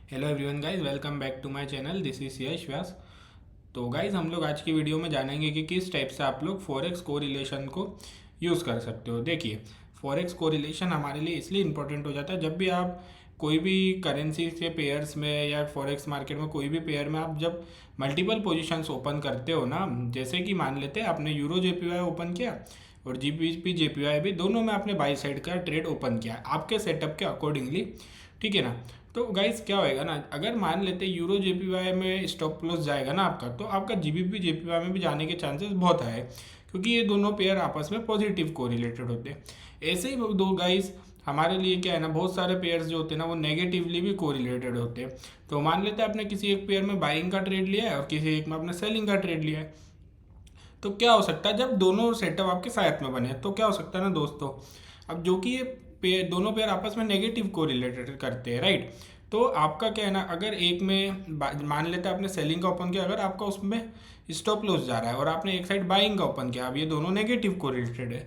Hello everyone guys, welcome back to my channel. This is Yash Vyas. तो guys, हम लोग आज की वीडियो में जानेंगे कि किस टाइप से आप लोग फॉरेक्स कोरिलेशन को यूज़ कर सकते हो। देखिए, फॉरेक्स कोरिलेशन हमारे लिए इसलिए इम्पोर्टेंट हो जाता है जब भी आप कोई भी करेंसी के पेयर्स में या फॉरेक्स मार्केट में कोई भी पेयर में आप जब मल्टीपल पोजीशंस ओपन करते हो ना। जैसे कि मान लेते हैं आपने यूरो जेपीवाई ओपन किया और जीबीपी जेपीवाई भी, दोनों में आपने बाई साइड का ट्रेड ओपन किया आपके सेटअप के अकॉर्डिंगली, ठीक है ना। तो गाइस क्या होएगा ना, अगर मान लेते यूरो जेपीवाई में स्टॉप लॉस जाएगा ना आपका, तो आपका जीबीपी जेपीवाई में भी जाने के चांसेस बहुत हाई है, क्योंकि ये दोनों पेयर आपस में पॉजिटिव कोरिलेटेड होते हैं। ऐसे ही दो गाइस हमारे लिए क्या है ना, बहुत सारे पेयर्स जो होते हैं ना वो नेगेटिवली भी कोरिलेटेड होते हैं। तो मान लेते हैं आपने किसी एक पेयर में बाइंग का ट्रेड लिया है और किसी एक में आपने सेलिंग का ट्रेड लिया है। तो क्या हो सकता है जब दोनों सेटअप आपके साथ में बने, तो क्या हो सकता है ना दोस्तों, अब जो कि ये पेयर दोनों पेयर आपस में नेगेटिव को रिलेटेड करते हैं, राइट। तो आपका क्या है ना, अगर एक में मान लेते हैं आपने सेलिंग का ओपन किया, अगर आपका उसमें स्टॉप लॉस जा रहा है और आपने एक साइड बाइंग का ओपन किया, अब ये दोनों नेगेटिव को रिलेटेड है,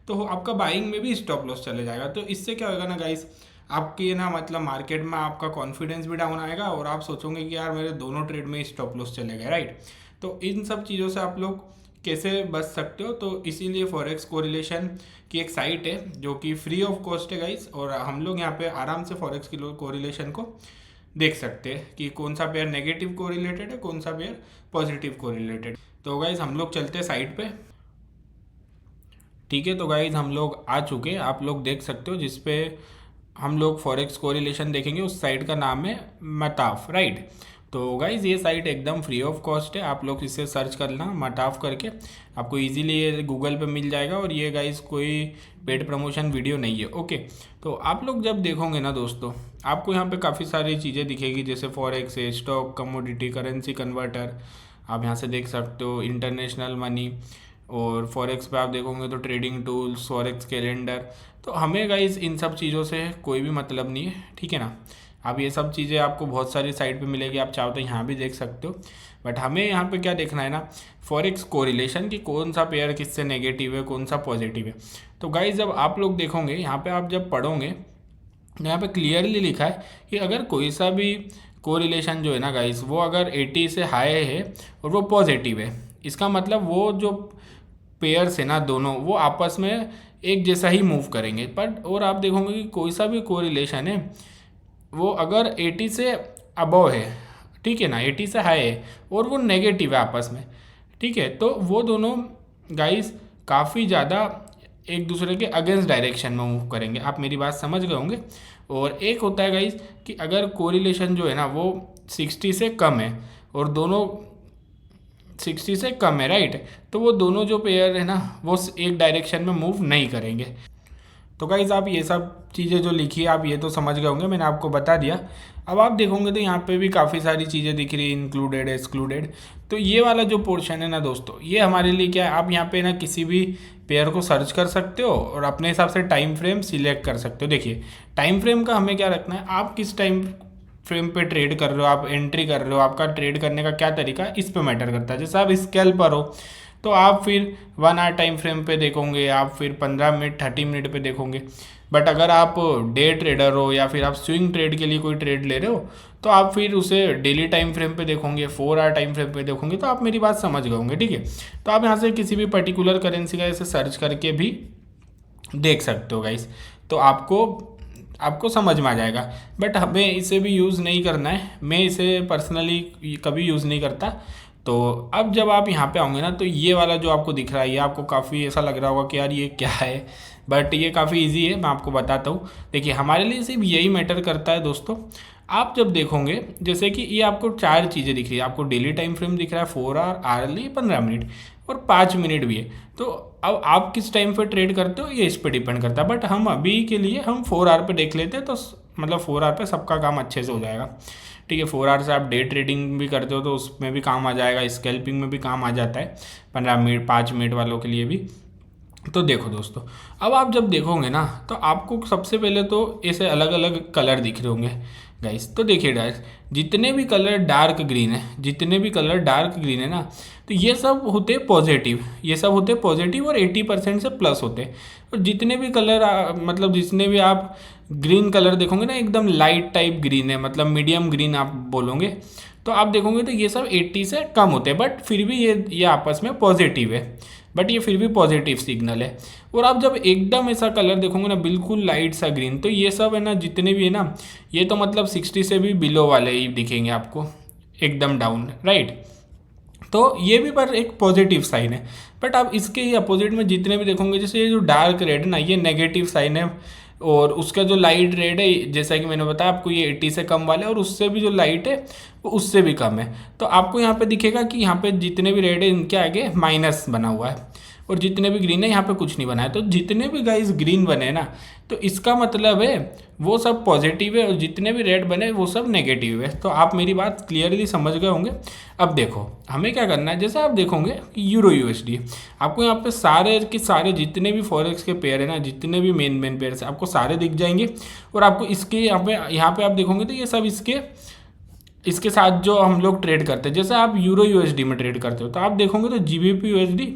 तो आपका बाइंग में भी स्टॉप लॉस चले जाएगा। तो इससे क्या होगा ना गाइस, आपकी ना मतलब मार्केट में आपका कॉन्फिडेंस भी डाउन आएगा और आप सोचोगे कि यार मेरे दोनों ट्रेड में स्टॉप लॉस चले गए, राइट। तो इन सब चीज़ों से आप लोग कैसे बच सकते हो, तो इसीलिए फॉरेक्स कोरिलेशन की एक साइट है जो कि फ्री ऑफ कॉस्ट है गाइस, और हम लोग यहाँ पे आराम से फॉरेक्स की कोरिलेशन को देख सकते हैं कि कौन सा पेयर नेगेटिव कोरिलेटेड है, कौन सा पेयर पॉजिटिव कोरिलेटेड। तो गाइज हम लोग चलते हैं साइट पे, ठीक है। तो गाइज हम लोग आ चुके हैं, आप लोग देख सकते हो जिस पे हम लोग फॉरेक्स कोरिलेशन देखेंगे उस साइट का नाम है मताफ, राइट। तो गाइज ये साइट एकदम फ्री ऑफ कॉस्ट है, आप लोग इसे सर्च करना मताफ करके, आपको इजीली ये गूगल पे मिल जाएगा। और ये गाइज कोई पेड प्रमोशन वीडियो नहीं है, ओके। तो आप लोग जब देखोगे ना दोस्तों, आपको यहाँ पे काफ़ी सारी चीज़ें दिखेगी, जैसे फॉरेक्स है, स्टॉक, कमोडिटी, करेंसी कन्वर्टर, आप यहाँ से देख सकते हो इंटरनेशनल मनी। और फॉरेक्स पे आप देखोगे तो ट्रेडिंग टूल्स, फॉरेक्स कैलेंडर। तो हमें गाइस इन सब चीज़ों से कोई भी मतलब नहीं है, ठीक है ना। अब ये सब चीज़ें आपको बहुत सारी साइट पे मिलेगी, आप चाहो तो यहाँ भी देख सकते हो, बट हमें यहाँ पे क्या देखना है ना, फॉरेक्स कोरिलेशन की कौन सा पेयर किससे नेगेटिव है, कौन सा पॉजिटिव है। तो गाइस जब आप लोग देखोगे यहाँ पे, आप जब पढ़ोगे, यहाँ पे क्लियरली लिखा है कि अगर कोई सा भी कोरिलेशन जो है ना गाइस, वो अगर 80 से हाई है और वो पॉजिटिव है, इसका मतलब वो जो पेयर्स है ना दोनों, वो आपस में एक जैसा ही मूव करेंगे। बट और आप देखोगे कि कोई सा भी कोरिलेशन है, वो अगर 80 से अबव है, ठीक है ना, 80 से हाई है और वो नेगेटिव है आपस में, ठीक है, तो वो दोनों गाइस काफ़ी ज़्यादा एक दूसरे के अगेंस्ट डायरेक्शन में मूव करेंगे। आप मेरी बात समझ गए होंगे। और एक होता है गाइस कि अगर कोरिलेशन जो है ना वो 60 से कम है और दोनों 60 से कम है, राइट, तो वो दोनों जो पेयर है ना वो एक डायरेक्शन में मूव नहीं करेंगे। तो गाइज आप ये सब चीज़ें जो लिखी है आप ये तो समझ गए होंगे, मैंने आपको बता दिया। अब आप देखोगे तो यहाँ पे भी काफ़ी सारी चीज़ें दिख रही है, इंक्लूडेड, एक्सक्लूडेड। तो ये वाला जो पोर्शन है ना दोस्तों, ये हमारे लिए क्या है, आप यहाँ पे ना किसी भी पेयर को सर्च कर सकते हो और अपने हिसाब से टाइम फ्रेम सिलेक्ट कर सकते हो। देखिए, टाइम फ्रेम का हमें क्या रखना है, आप किस टाइम फ्रेम पे ट्रेड कर रहे हो, आप एंट्री कर रहे हो, आपका ट्रेड करने का क्या तरीका है, इस पे मैटर करता है। जैसे आप स्कैल्पर हो तो आप फिर 1 आवर टाइम फ्रेम पे देखोगे, आप फिर 15 मिनट 30 मिनट पे देखोगे। बट अगर आप डे ट्रेडर हो या फिर आप स्विंग ट्रेड के लिए कोई ट्रेड ले रहे हो, तो आप फिर उसे डेली टाइम फ्रेम पे देखोगे, 4 आवर टाइम फ्रेम पे देखोगे। तो आप मेरी बात समझ गए होंगे, ठीक है। तो आप यहाँ से किसी भी पर्टिकुलर करेंसी का ऐसे सर्च करके भी देख सकते हो गाइस, तो आपको आपको समझ में आ जाएगा। बट हमें इसे भी यूज़ नहीं करना है, मैं इसे पर्सनली कभी यूज़ नहीं करता। तो अब जब आप यहाँ पे आओगे ना, तो ये वाला जो आपको दिख रहा है, ये आपको काफ़ी ऐसा लग रहा होगा कि यार ये क्या है, बट ये काफ़ी इजी है, मैं आपको बताता हूँ। देखिए, हमारे लिए सिर्फ यही मैटर करता है दोस्तों। आप जब देखोगे, जैसे कि ये आपको 4 चीज़ें दिख रही है, आपको डेली टाइम फ्रेम दिख रहा है, 4 आवर, आरली, 15 मिनट और 5 मिनट भी है। तो अब आप किस टाइम पे ट्रेड करते हो ये इस पे डिपेंड करता है, बट हम अभी के लिए हम 4 आवर पे देख लेते हैं, तो मतलब 4 आवर पे सबका काम अच्छे से हो जाएगा, ठीक है। 4 आवर से आप डे ट्रेडिंग भी करते हो तो उसमें भी काम आ जाएगा, स्कैल्पिंग में भी काम आ जाता है, 15 मिनट 5 मिनट वालों के लिए भी। तो देखो दोस्तों, अब आप जब देखोगे ना, तो आपको सबसे पहले तो ऐसे अलग अलग कलर दिख रहे होंगे, गाइस। तो देखिए गाइस, जितने भी कलर डार्क ग्रीन है, जितने भी कलर डार्क ग्रीन है ना, तो ये सब होते पॉजिटिव, ये सब होते पॉजिटिव और 80% से प्लस होते हैं। और जितने भी कलर मतलब जितने भी आप ग्रीन कलर देखोगे ना, एकदम लाइट टाइप ग्रीन है, मतलब मीडियम ग्रीन आप बोलोगे, तो आप देखोगे तो ये सब 80 से कम होते हैं, बट फिर भी ये आपस में पॉजिटिव है, बट ये फिर भी पॉजिटिव सिग्नल है। और आप जब एकदम ऐसा कलर देखोगे ना, बिल्कुल लाइट सा ग्रीन, तो ये सब है ना, जितने भी है ना, ये तो मतलब 60 से भी बिलो वाले ही दिखेंगे आपको, एकदम डाउन, राइट। तो ये भी पर एक पॉजिटिव साइन है। बट आप इसके ही अपोजिट में जितने भी देखोगे, जैसे ये जो डार्क रेड है ना, ये नेगेटिव साइन है। और उसका जो लाइट रेड है, जैसा कि मैंने बताया आपको, ये 80 से कम वाला है, और उससे भी जो लाइट है वो उससे भी कम है। तो आपको यहाँ पे दिखेगा कि यहाँ पे जितने भी रेड है इनके आगे माइनस बना हुआ है, और जितने भी ग्रीन है यहाँ पे कुछ नहीं बना है। तो जितने भी गाइस ग्रीन बने ना, तो इसका मतलब है वो सब पॉजिटिव है, और जितने भी रेड बने वो सब नेगेटिव है। तो आप मेरी बात क्लियरली समझ गए होंगे। अब देखो हमें क्या करना है, जैसे आप देखोगे कि यूरो यूएसडी, आपको यहाँ पे सारे के सारे जितने भी फॉरेक्स के पेयर है ना, जितने भी मेन पेयर है, आपको सारे दिख जाएंगे। और आपको इसके यहाँ पे आप देखोगे तो ये सब इसके साथ जो हम लोग ट्रेड करते हैं, जैसे आप यूरो यूएसडी में ट्रेड करते हो, तो आप देखोगे तो जीबीपी यूएसडी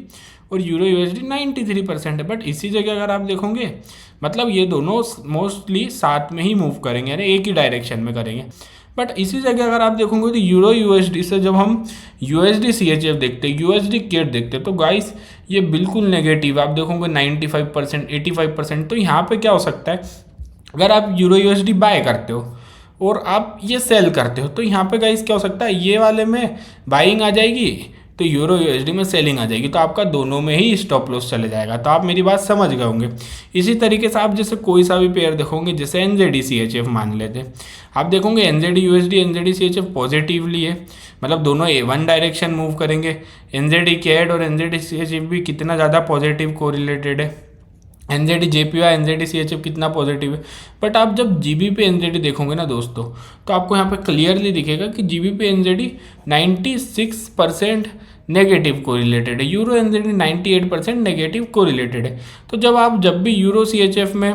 और यूरो यूएसडी 93% है। बट इसी जगह अगर आप देखोगे, मतलब ये दोनों मोस्टली साथ में ही मूव करेंगे, यानी एक ही डायरेक्शन में करेंगे। बट इसी जगह अगर आप देखोगे तो यूरो यूएसडी से जब हम यूएसडी सीएचएफ देखते हैं, यूएसडी केट देखते हैं, तो गाइस ये बिल्कुल नेगेटिव, आप देखोगे 95%, 85%। तो यहाँ पे क्या हो सकता है, अगर आप यूरो यूएसडी बाय करते हो और आप ये सेल करते हो, तो यहाँ पे गाइस क्या हो सकता है, ये वाले में बाइंग आ जाएगी, तो यूरो यूएसडी में सेलिंग आ जाएगी, तो आपका दोनों में ही स्टॉप लॉस चले जाएगा। तो आप मेरी बात समझ गए होंगे। इसी तरीके से आप जैसे कोई सा भी पेयर देखोगे, जैसे एनजेडी सीएचएफ मान लेते हैं, आप देखोगे NZD USD, NZD CHF positively है, मतलब दोनों वन डायरेक्शन मूव करेंगे। एनजेडी कैड और एनजेडी सीएचएफ भी कितना ज़्यादा पॉजिटिव कोरिलेटेड है, एनजेडी जेपीवाई एनजेडी सीएचएफ कितना पॉजिटिव है। बट आप जब जीबीपी एनजेडी देखोगे ना दोस्तों, तो आपको यहाँ पे क्लियरली दिखेगा कि जीबीपी एनजेडी 96% नेगेटिव कोरिलेटेड है, यूरो एनजेडी 98% नेगेटिव कोरिलेटेड है। तो जब भी यूरो सीएचएफ में,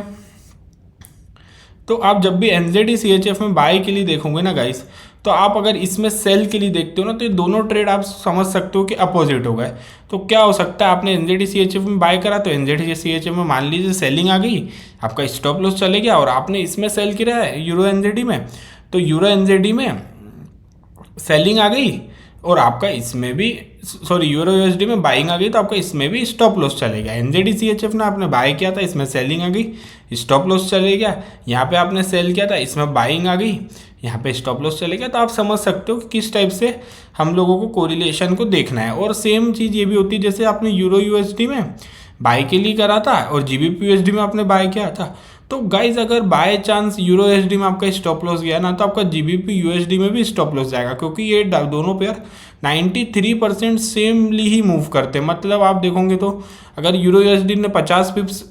तो आप जब भी एनजेडी सीएचएफ में बाय के लिए देखोगे ना गाइस, तो आप अगर इसमें सेल के लिए देखते हो ना, तो ये दोनों ट्रेड आप समझ सकते हो कि अपोजिट हो गए। तो क्या हो सकता है, आपने एनजेडी सीएचएफ में बाय करा, तो एनजेडी सीएचएफ में मान लीजिए सेलिंग आ गई, आपका स्टॉप लॉस चले गया, और आपने इसमें सेल किया है यूरो एनजेडी में, तो यूरो एनजेडी में सेलिंग आ गई, और आपका इसमें भी यूरो यूएसडी में बाइंग आ गई, तो आपका इसमें भी स्टॉप लॉस चलेगा। एनजेडी सीएचएफ ने आपने बाय किया था, इसमें सेलिंग आ गई, स्टॉप लॉस चले गया। यहाँ पे आपने सेल किया था, इसमें बाइंग आ गई, यहाँ पे स्टॉप लॉस चलेगा। तो आप समझ सकते हो कि किस टाइप से हम लोगों को कोरिलेशन को देखना है। और सेम चीज़ ये भी होती है, जैसे आपने यूरो यूएसडी में बाय के लिए करा था और जीबीपी यूएसडी में आपने बाय किया था, तो गाइज अगर बाय चांस यूरो यूएसडी में आपका स्टॉप लॉस गया ना, तो आपका जीबीपी यूएसडी में भी स्टॉप लॉस जाएगा, क्योंकि ये दोनों पेयर 93% सेमली ही मूव करते हैं। मतलब आप देखोगे तो अगर यूरो यूएसडी ने 50 पिप्स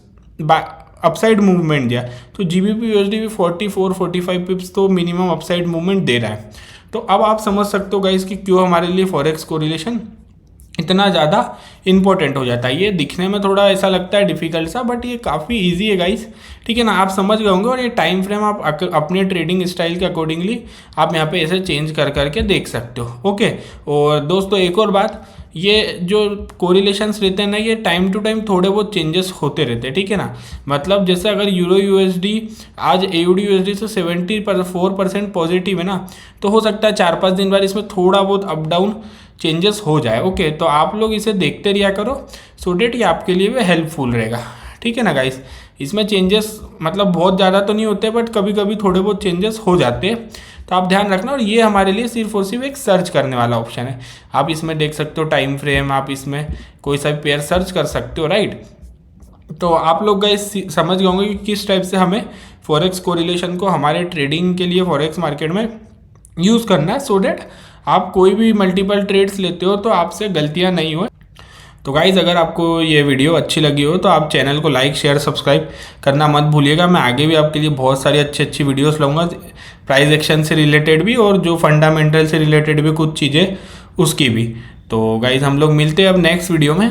अपसाइड मूवमेंट दिया, तो जीबीपी यूएसडी भी 44-45 पिप्स तो मिनिमम अपसाइड मूवमेंट दे रहा है। तो अब आप समझ सकते हो गाइज कि क्यों हमारे लिए फॉरेक्स कोरिलेशन इतना ज़्यादा इंपॉर्टेंट हो जाता है। ये दिखने में थोड़ा ऐसा लगता है डिफिकल्ट सा, बट ये काफ़ी इजी है गाइस, ठीक है ना, आप समझ गए होंगे। और ये टाइम फ्रेम आप अपने ट्रेडिंग स्टाइल के अकॉर्डिंगली आप यहाँ पे ऐसे चेंज कर करके देख सकते हो। ओके, और दोस्तों एक और बात, ये जो कोरिलेशंस रहते हैं ना, ये टाइम टू टाइम थोड़े बहुत चेंजेस होते रहते हैं, ठीक है ना। मतलब जैसे अगर यूरो यूएसडी आज एयूडी यूएसडी से 74% पॉजिटिव है ना, तो हो सकता है 4-5 दिन बाद इसमें थोड़ा बहुत अप डाउन चेंजेस हो जाए। ओके, तो आप लोग इसे देखते रहा करो, सो डेट ये आपके लिए भी हेल्पफुल रहेगा, ठीक है ना गाइस। इसमें चेंजेस मतलब बहुत ज़्यादा तो नहीं होते, बट कभी कभी थोड़े बहुत चेंजेस हो जाते हैं, तो आप ध्यान रखना। और ये हमारे लिए सिर्फ और सिर्फ एक सर्च करने वाला ऑप्शन है। आप इसमें देख सकते हो टाइम फ्रेम, आप इसमें कोई सा भी पेयर सर्च कर सकते हो, राइट। तो आप लोग गाइस समझ गए होंगे कि किस टाइप से हमें फॉरेक्स कोरिलेशन को हमारे ट्रेडिंग के लिए फॉरेक्स मार्केट में यूज़ करना है, सो डेट आप कोई भी मल्टीपल ट्रेड्स लेते हो तो आपसे गलतियां नहीं हो। तो गाइज़ अगर आपको ये वीडियो अच्छी लगी हो तो आप चैनल को लाइक शेयर सब्सक्राइब करना मत भूलिएगा। मैं आगे भी आपके लिए बहुत सारी अच्छी वीडियोस लाऊंगा, प्राइस एक्शन से रिलेटेड भी और जो फंडामेंटल से रिलेटेड भी कुछ चीज़ें उसकी भी। तो गाइज़ हम लोग मिलते हैं अब नेक्स्ट वीडियो में।